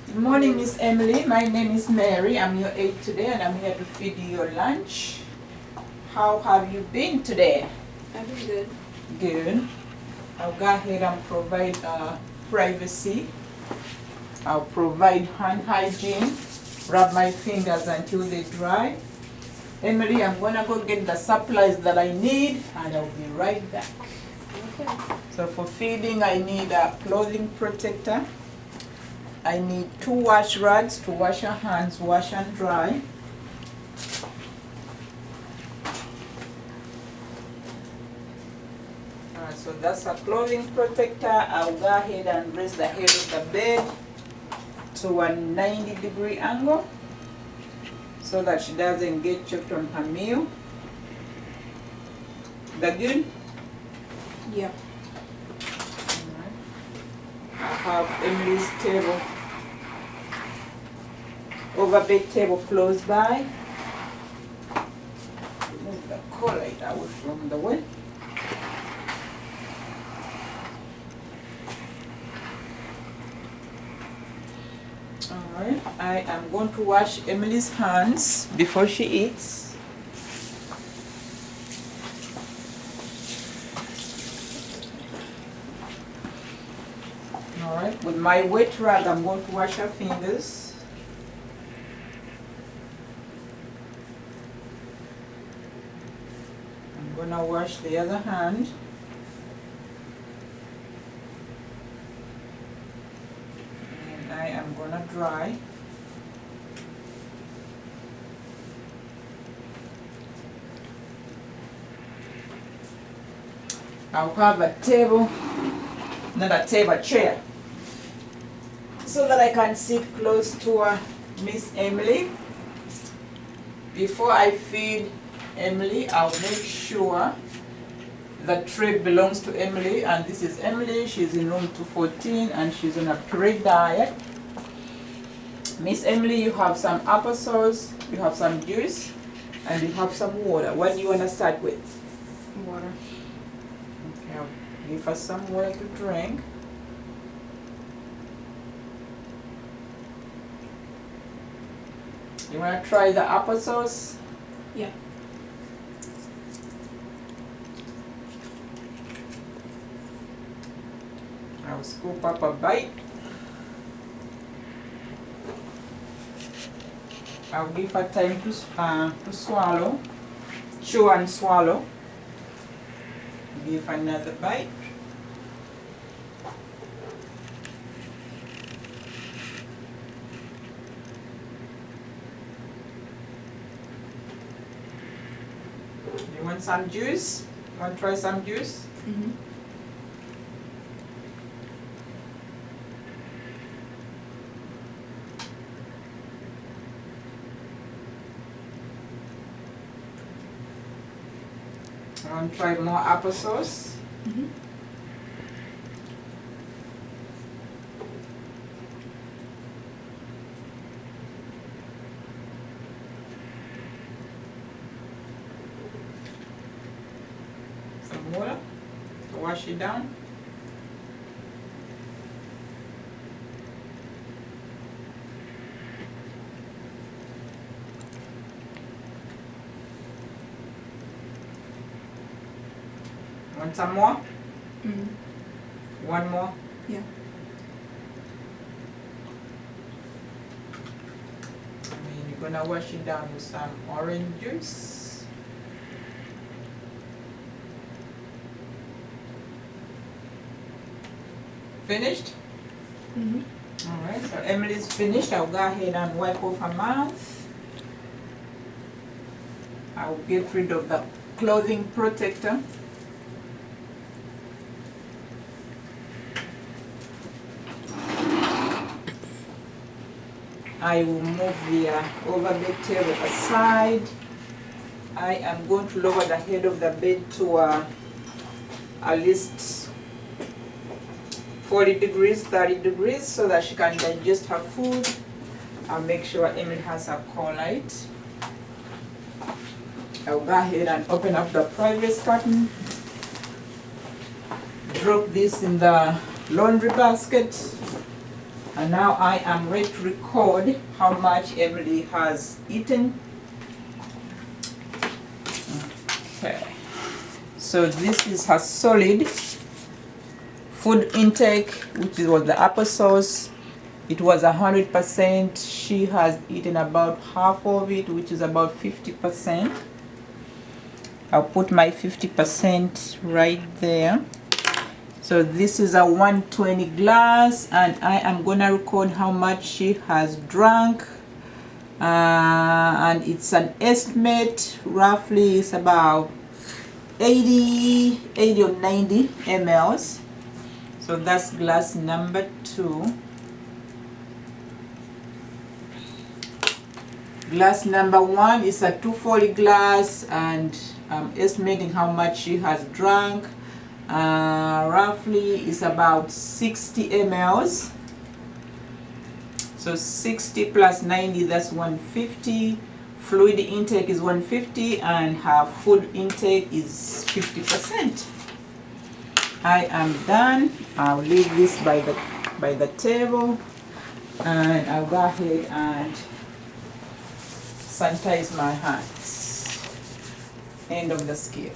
Good morning, Miss Emily. My name is Mary. I'm your aide today, and I'm here to feed you your lunch. How have you been today? I've been good. Good. I'll go ahead and provide privacy. I'll provide hand hygiene. Rub my fingers until they dry. Emily, I'm gonna go get the supplies that I need, and I'll be right back. Okay. So for feeding, I need a clothing protector. I need 2 wash rags to wash your hands, wash and dry. So that's a clothing protector. I'll go ahead and raise the head of the bed to a 90-degree angle so that she doesn't get choked on her meal. That good? Yeah. I have Emily's table, overbed table close by. Move the collate away from the way. Alright, I am going to wash Emily's hands before she eats. Alright, with my wet rag, I'm going to wash her fingers. I'm going to wash the other hand. And I am going to dry. I'll have a table, not a table, a chair, so that I can sit close to Miss Emily. Before I feed Emily, I'll make sure the tray belongs to Emily, and this is Emily. She's in room 214 and she's on a puree diet. Miss Emily, you have some applesauce, you have some juice, and you have some water. What do you want to start with? Water. Okay, I'll give her some water to drink. You want to try the applesauce? Yeah. I'll scoop up a bite. I'll give her time to swallow, chew and swallow. Give her another bite. You want some juice? Want to try some juice? Mm-hmm. Want to try more applesauce? Mm-hmm. Some water to wash it down. Want some more? Mm-hmm. One more? Yeah. You're gonna wash it down with some orange juice. Finished? Mm-hmm. Alright, so Emily's finished. I'll go ahead and wipe off her mouth. I'll get rid of the clothing protector. I will move the overbed table aside. I am going to lower the head of the bed to at least 40 degrees, 30 degrees, so that she can digest her food. I'll make sure Emily has her collate. I'll go ahead and open up the private curtain. Drop this in the laundry basket. And now I am ready to record how much Emily has eaten. Okay. So this is her solid food intake, which was the applesauce. It was 100%. She has eaten about half of it, which is about 50%. I'll put my 50% right there. So this is a 120 glass, and I am gonna record how much she has drunk. And it's an estimate, roughly it's about 80 or 90 mLs. So that's glass number 2. Glass number 1 is a 240 glass, and I'm estimating how much she has drunk. Roughly is about 60 mLs. So 60 plus 90, that's 150. Fluid intake is 150, and her food intake is 50%. I am done. I'll leave this by the table, and I'll go ahead and sanitize my hands. End of the scale.